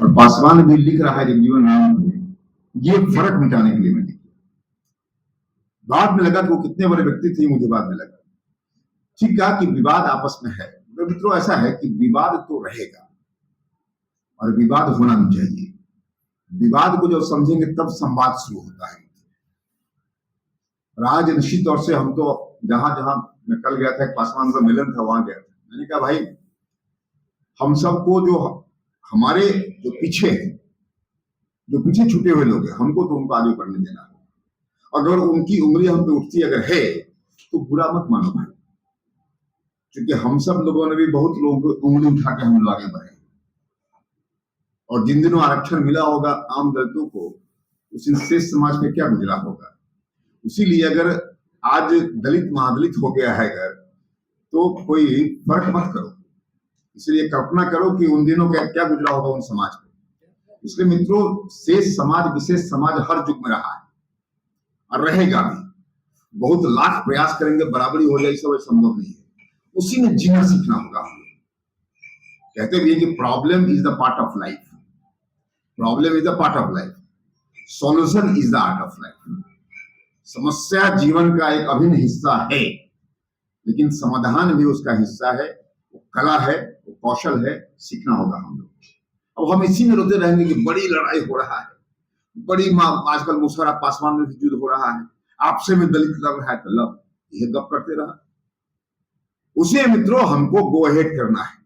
और पासवान भी लिख रहा है जगजीवन राम को, ये फर्क मिटाने के लिए मैंने किया। बाद में लगा कि वो कितने बड़े व्यक्ति थे, मुझे बाद में लगा। ठीक कहा कि विवाद आपस में है, तो मित्रों ऐसा है कि विवाद तो रहेगा और विवाद होना भी चाहिए। विवाद को जब समझेंगे तब संवाद शुरू होता है। और आज निश्चित तौर से हम तो जहां जहां मैं कल गया था, एक पासवान का मिलन था, वहां गया था। मैंने कहा भाई, हम सबको जो हमारे जो पीछे हैं, जो पीछे छूटे हुए लोग हैं, हमको तो उनको आगे बढ़ने देना है। अगर उनकी उंगली हम पे उठती अगर है तो बुरा मत मानो भाई, क्योंकि हम सब लोगों ने भी बहुत लोगों को उंगली उठा के हम लोग आगे बढ़े। और जिन दिनों आरक्षण मिला होगा आम दलितों को, उस दिन शेष समाज पे क्या गुजरा होगा। इसीलिए अगर आज दलित महादलित हो गया है अगर, तो कोई फर्क मत करो, इसलिए कल्पना करो कि उन दिनों का क्या गुजरा होगा उन समाज पे। इसलिए मित्रों, शेष समाज विशेष समाज हर युग में रहा है और रहेगा भी। बहुत लाख प्रयास करेंगे बराबरी हो जाए, सब संभव नहीं है। उसी में जीना सीखना होगा। हम कहते भी है कि problem is the part of life, problem is the part of life, solution is the art of life. समस्या जीवन का एक अभिन्न हिस्सा है, लेकिन समाधान भी उसका हिस्सा है। वो कला है, वो कौशल है, सीखना होगा हम लोग। अब हम इसी में रोते रहेंगे कि बड़ी लड़ाई हो रहा है, बड़ी आजकल मुशर्रफ पासवान में भी युद्ध हो रहा है, आपसे में दलित लड़ रहा है, तो लब ये गप करते रहा। उसे मित्रों हमको गो अहेड करना है।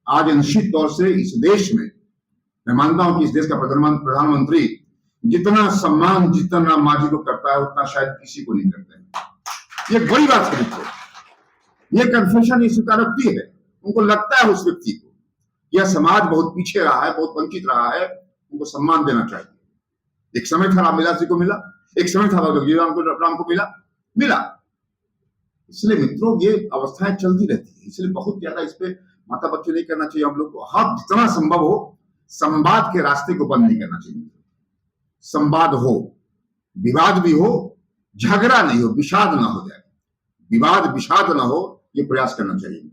आज निश्चित तौर से इस देश में मैं मानता हूं कि इस देश का प्रधानमंत्री जितना सम्मान जितना माजी को करता है, उतना शायद किसी को नहीं करते हैं। ये बड़ी बात है मित्रों, ये कन्फेशन ये स्वीकारोक्ति है। उनको लगता है उस व्यक्ति को यह समाज बहुत पीछे रहा है, बहुत वंचित रहा है, उनको सम्मान देना चाहिए। एक समय था रामविलास जी को मिला, एक समय था राम को मिला। इसलिए मित्रों ये अवस्थाएं चलती रहती है, इसलिए बहुत ज्यादा इस पे माथा बच्चे नहीं करना चाहिए हम लोग को। हाँ, जितना संभव हो संवाद के रास्ते को बंद नहीं करना चाहिए। संवाद हो, विवाद भी हो, झगड़ा नहीं हो, विषाद ना हो जाए, विवाद विषाद ना हो, ये प्रयास करना चाहिए।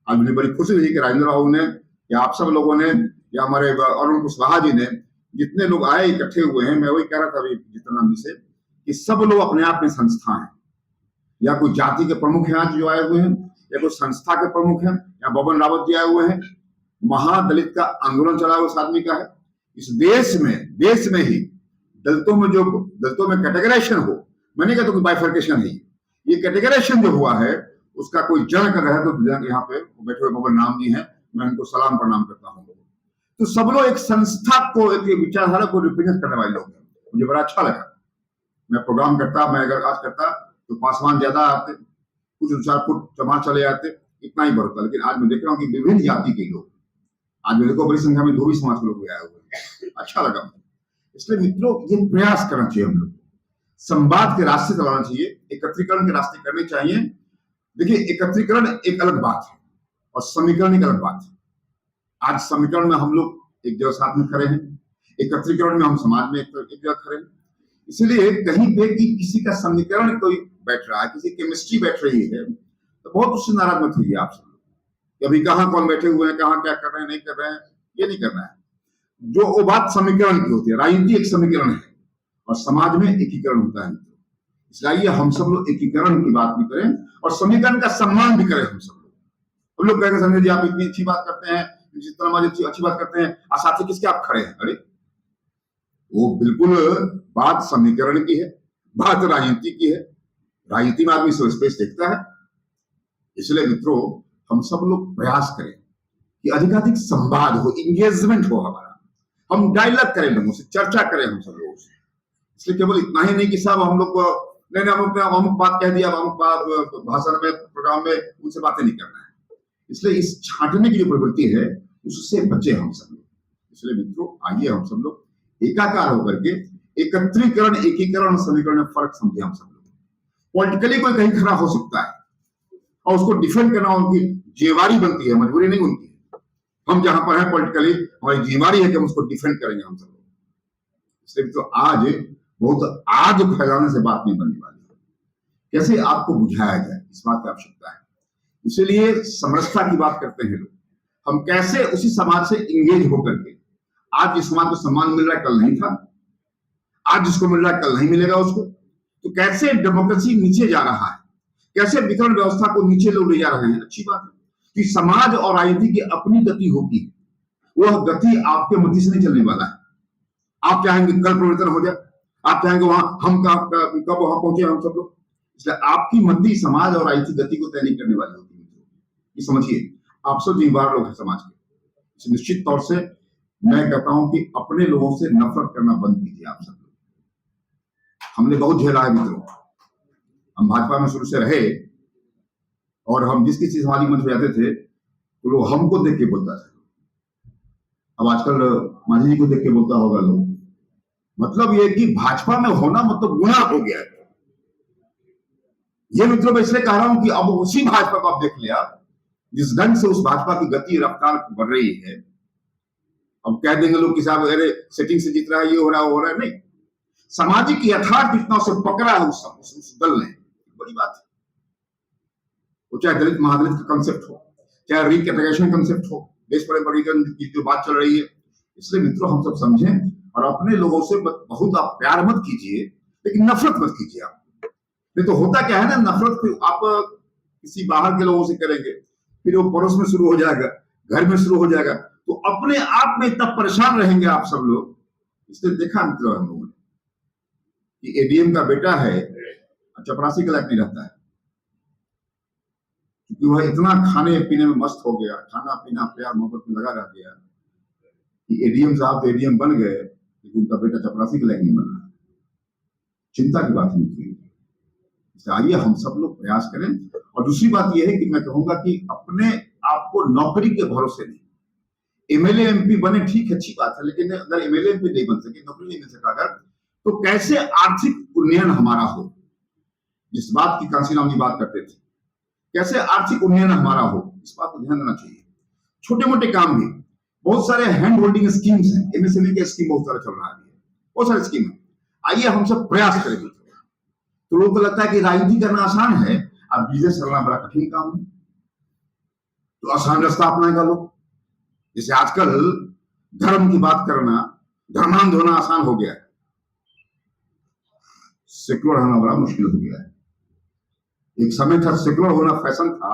आज मुझे बड़ी खुशी हुई कि राजेंद्र बाबू ने या आप सब लोगों ने या हमारे अरुण कुशवाहा जी ने, जितने लोग आए इकट्ठे हुए हैं, मैं वही कह रहा था अभी जितना से कि सब लोग अपने आप में संस्था हैं। या कोई जाति के प्रमुख हैं आज जो आए हुए हैं, या कोई संस्था के प्रमुख हैं, या बबन रावत जी आए हुए हैं। महादलित का आंदोलन चला हुआ उस आदमी का है। इस देश में ही दलितों में कैटेगराइजेशन हो, मैंने कहा तो कोई बाइफर्केशन है, ये कैटेगराइजेशन जो हुआ है उसका कोई जन कर रहा है। तो यहाँ पे बैठे हुए बबन राम जी हैं, मैं उनको सलाम प्रणाम करता हूँ। तो सब लोग एक संस्था को, एक विचारधारा को रिप्रेजेंट करने वाले लोग हैं। मुझे बड़ा अच्छा लगा। मैं प्रोग्राम करता, मैं अगर आज करता तो पासवान ज्यादा आते, कुछ 4 फुट चमार चले आते, इतना ही बढ़ता। लेकिन आज मैं देख रहा हूँ कि विभिन्न जाति के लोग, आज मेरे को बड़ी संख्या में धोबी समाज के लोग आए हुए हैं, अच्छा लगा। इसलिए मित्रों ये प्रयास करना चाहिए हम लोग, संवाद के रास्ते चलाना चाहिए, एकत्रीकरण के रास्ते करने चाहिए। देखिए, एकत्रीकरण एक अलग बात है और समीकरण एक अलग बात है। आज समीकरण में हम लोग एक जगह साथ में खड़े हैं, एकत्रीकरण में हम समाज में एक जगह खड़े हैं। इसलिए कहीं पे कि किसी का समीकरण कोई बैठ रहा है, किसी केमिस्ट्री बैठ रही है, तो बहुत उससे नाराज मत होइए आप सब लोग। अभी कहाँ कौन बैठे हुए हैं, कहाँ क्या कर रहे हैं, नहीं कर रहे हैं, ये नहीं करना है। जो वो बात समीकरण की होती है, राजनीति एक समीकरण है और समाज में एकीकरण होता है। इसलिए हम सब लोग एकीकरण की बात भी करें और समीकरण का सम्मान भी करें। हम लोग कहेंगे संजय जी आप इतनी अच्छी बात करते हैं, जितना अच्छी बात करते हैं, और साथ ही किसके आप खड़े हैं? अरे वो बिल्कुल बात समीकरण की है, बात राजनीति की है। राजनीति में आदमी स्पेस देखता है। इसलिए मित्रों हम सब लोग प्रयास करें कि अधिकाधिक संवाद हो, इंगेजमेंट हो हमारा, हम डायलॉग करें लोगों से, चर्चा करें हम सब लोगों से। इसलिए केवल इतना ही नहीं कि साहब हम लोग को नहीं अमुक बात कह दिया, अमुक बात भाषण में, प्रोग्राम में, उनसे बातें नहीं करना है। इसलिए इस छांटने की जो प्रवृत्ति है उससे बचे हम सब लोग। इसलिए मित्रों आइए हम सब लोग एकाकार होकर के एकत्रीकरण, एकीकरण, समीकरण में फर्क समझे हम सब लोग। पॉलिटिकली कोई कहीं खड़ा हो सकता है और उसको डिफेंड करना उनकी जिम्मेवारी बनती है, मजबूरी नहीं उनकी। हम जहां पर हैं पॉलिटिकली, हमारी जिम्मेवारी है कि हम उसको डिफेंड करेंगे हम सब लोग। इसलिए तो आज बहुत आग फैलाने से बात नहीं बनने वाली है, कैसे आपको बुझाया जाए, इस बात की आवश्यकता है। इसीलिए समरसता की बात करते हैं लोग, हम कैसे उसी समाज से इंगेज होकर के आज जिस समाज को सम्मान मिल रहा है कल नहीं था, आज जिसको मिल रहा है कल नहीं मिलेगा उसको। तो कैसे डेमोक्रेसी नीचे जा रहा है, कैसे वितरण व्यवस्था को नीचे लोग ले जा रहे हैं। अच्छी बात है कि समाज और राजनीति की अपनी गति होगी, वह गति आपके मति से नहीं चलने वाला है। आप चाहेंगे कल परिवर्तन हो जाए, आप चाहेंगे वहां हम कब वहां पहुंचे हम सब लोग। इसलिए आपकी मति समाज और राजनीतिक गति को तय नहीं करने वाली होती है। ये समझिए, आप सब जिम्मेदार लोग हैं समाज के। निश्चित तौर से मैं कहता हूं कि अपने लोगों से नफरत करना बंद कीजिए आप सब लोग। हमने बहुत झेला है मित्रों, हम भाजपा में शुरू से रहे और हम जिस किसी समाजिक मंच पे जाते थे तो लोग हमको देख के बोलता था। अब आजकल मांझी जी को देख के बोलता होगा लोग। मतलब ये कि भाजपा में होना मतलब गुनाह हो गया है। ये मित्रों मैं इसलिए कह रहा हूं कि अब उसी भाजपा को आप देख लिया जिस ढंग से उस भाजपा की गति रफ्तार बढ़ रही है। अब कह देंगे लोग कि साहब अरे सेटिंग से जीत रहा है, ये हो रहा है वो हो रहा है। नहीं, सामाजिक यथार्थ जितना उसे पकड़ा है उस दल ने, बड़ी बात है। वो चाहे दलित महादलित का कंसेप्ट हो, चाहे रिकैटेगराइजेशन कंसेप्ट हो, देश पर वर्गीकरण की जो बात चल रही है। इसलिए मित्रों हम सब समझें और अपने लोगों से बहुत आप प्यार मत कीजिए, लेकिन नफरत मत कीजिए आप। नहीं तो होता क्या है ना, नफरत आप किसी बाहर के लोगों से करेंगे, फिर वो पड़ोस में शुरू हो जाएगा, घर में शुरू हो जाएगा, तो अपने आप में तब परेशान रहेंगे आप सब लोग। इसलिए देखा मित्रों हम लोगों ने कि एडीएम का बेटा है, चपरासी के लायक नहीं रहता है, क्योंकि वह इतना खाने पीने में मस्त हो गया, खाना पीना प्यार मोहब्बत में लगा रह गया कि एडीएम साहब तो एडीएम बन गए, लेकिन उनका बेटा चपरासी के लायक नहीं बन रहा। चिंता की बात नहीं। आइए हम सब लोग प्रयास करें। और दूसरी बात यह है कि मैं कहूंगा कि अपने आप को नौकरी के भरोसे नहीं, एमएलए एमपी बने ठीक है, अच्छी बात है, लेकिन अगर एमएलए एमपी नहीं बन सके, नौकरी नहीं मिल सका अगर, तो कैसे आर्थिक उन्नयन हमारा हो, जिस बात की कांसीराम जी बात करते थे, कैसे आर्थिक उन्नयन हमारा हो, इस बात को ध्यान देना चाहिए। छोटे मोटे काम भी, बहुत सारे हैंड होल्डिंग स्कीम्स हैं, एमएसएमई के स्कीम बहुत सारे चल रहा है, बहुत सारे स्कीम है। आइए हम सब प्रयास करेंगे। तो लोगों को लगता है कि राजनीति करना आसान है, अब बिजनेस करना बड़ा कठिन काम है, तो आसान रास्ता अपनाएगा लोग। जैसे आजकल धर्म की बात करना, धर्मांध होना आसान हो गया है, सेकुलर होना बड़ा मुश्किल हो गया है। एक समय था सेकुलर होना फैशन था,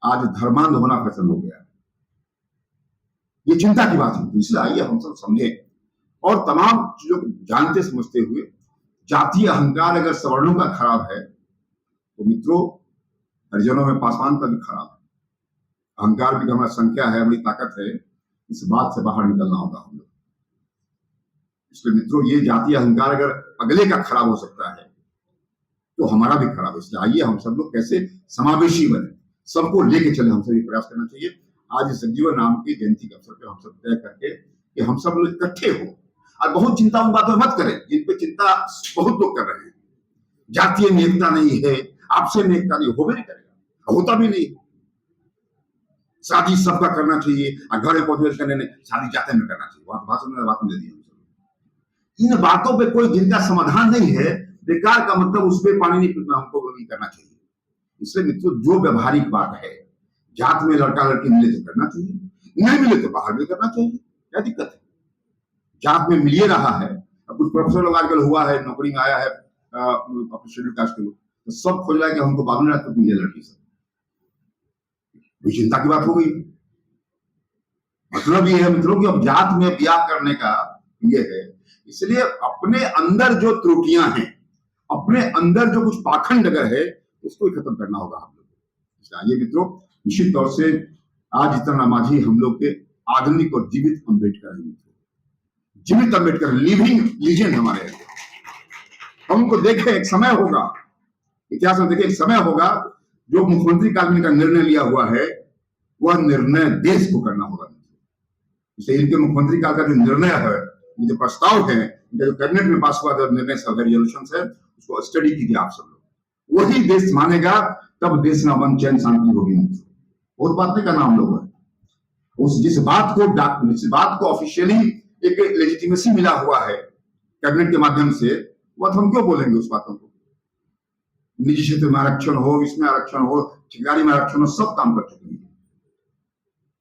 आज धर्मांध होना फैशन हो गया है। ये चिंता की बात है। इसलिए आइए हम सब समझें और तमाम चीजों को जानते समझते हुए, जातीय अहंकार अगर सवर्णों का खराब है तो मित्रों हरिजनों में पासवान का भी खराब है। अहंकार भी हमारी संख्या है, हमारी ताकत है, इस बात से बाहर निकलना होगा हम लोग। इसलिए मित्रों ये जातीय अहंकार अगर अगले का खराब हो सकता है तो हमारा भी खराब है। इसलिए आइए हम सब लोग कैसे समावेशी बने, सबको लेके चले, हम सब ये प्रयास करना चाहिए। आज संजीवन नाम की जयंती के अवसर पर हम सब तय करके कि हम सब लोग इकट्ठे हो और बहुत चिंता उन बातों में मत करें जिन पे चिंता बहुत लोग कर रहे हैं। जातीय एकता नहीं है, आपसे एकता नहीं, हो भी नहीं करेगा, होता भी नहीं। शादी सबका करना चाहिए और घर में पहुंच करने ने शादी जाते में करना चाहिए, भाषण में बात दे दी। इन बातों पे कोई जिनका समाधान नहीं है, बेकार का मतलब उस पर पानी नहीं पीना हमको नहीं करना चाहिए। इसलिए मित्रों जो व्यवहारिक बात है, जात में लड़का लड़की मिले तो करना चाहिए, नहीं मिले तो बाहर भी करना चाहिए, क्या दिक्कत है। जात में मिलिए रहा है, अब कुछ प्रोफेसर लोग आजकल हुआ है, नौकरी में आया है शेड्यूल कास्ट के लोग, तो सब खोज रहा है कि हमको बाद में तो मिले लड़की से। चिंता की बात हो गई। मतलब ये है मित्रों कि अब जात में ब्याह करने का ये है। इसलिए अपने अंदर जो त्रुटियां हैं, अपने अंदर जो कुछ पाखंड अगर है, उसको खत्म करना होगा हम लोग। आइए मित्रों, निश्चित तौर से आज इतना माझी हम लोग के आधुनिक और जीवित अम्बेडकर है। जीवित अम्बेडकर, लिविंग लीजेंड हमारे। हमको देखे एक समय होगा, इतिहास में देखे एक समय होगा, जो मुख्यमंत्री काबिनेट का निर्णय लिया हुआ है वह निर्णय देश को करना होगा। जैसे इनके मुख्यमंत्री काल का जो निर्णय है, जो प्रस्ताव है, जो कैबिनेट में पास हुआ जो निर्णय सब रेजोल्यूशन है, उसको स्टडी कीजिए आप सब लोग। वही देश मानेगा, तब देश में अमन चैन शांति होगी। बहुत बात नहीं करना हम लोग है। उस जिस बात को ऑफिशियली एक लेजिटिमेसी मिला हुआ है कैबिनेट के माध्यम से, वह हम क्यों बोलेंगे उस बातों को। निजी क्षेत्र में आरक्षण हो, इसमें आरक्षण हो, ठेकेदारी में आरक्षण हो, सब काम कर चुके हैं।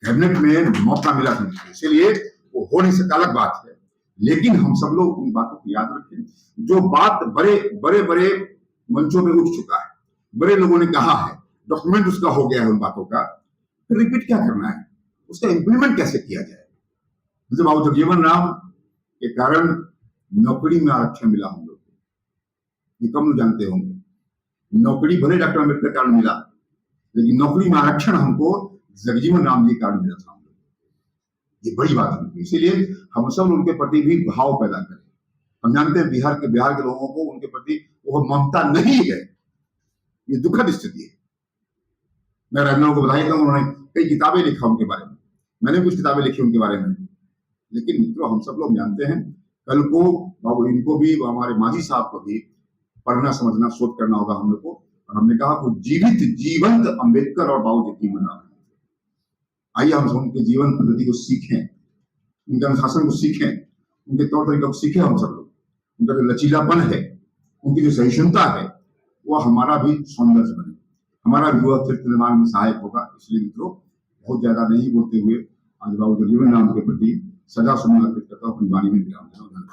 कैबिनेट में मौका मिला था, इसलिए वो हो नहीं सकता, अलग बात है। लेकिन हम सब लोग उन बातों को याद रखें, जो बात बड़े बड़े बड़े मंचों पे उठ चुका है, बड़े लोगों ने कहा है, डॉक्यूमेंट उसका हो गया है उन बातों का, फिर रिपीट क्या करना है, उसका इंप्लीमेंट कैसे किया जाए। जैसे बाबू जगजीवन राम के कारण नौकरी में आरक्षण मिला हम लोग को, ये कम लोग जानते होंगे। नौकरी भले डॉक्टर अम्बेडकर के कारण मिला, लेकिन नौकरी में आरक्षण हमको जगजीवन राम जी के कारण मिला था हम लोग। ये बड़ी बात है। इसीलिए हम सब उनके प्रति भी भाव पैदा करें। हम जानते हैं बिहार के लोगों को उनके प्रति वो ममता नहीं है, ये दुखद स्थिति है। मैं राजनाओं को बधाई दूंगा, उन्होंने कई किताबें लिखा उनके बारे में, मैंने कुछ किताबें लिखी उनके बारे में। लेकिन मित्रों, हम सब लोग जानते हैं, कल को बाबू इनको भी, हमारे मांझी साहब को भी पढ़ना समझना शोध करना होगा हम लोग को। और हमने कहा कि जीवंत अम्बेडकर और बाबू जगजीवन राम, आइए हम उनके जीवन पद्धति को सीखें, उनके अनुशासन को सीखें, उनके तौर तरीकों को सीखें। हम सब लोग उनका जो लचीलापन है, उनकी जो सहिष्णुता है, वो हमारा भी सौंदर्य बने, हमारा भी चरित्र निर्माण में सहायक होगा। इसलिए मित्रों, बहुत ज्यादा नहीं बोलते हुए आज बाबू जगजीवन राम के प्रति सदा सुमन अर्पित करता हूँ, अपनी वाणी में विराम देता हूं।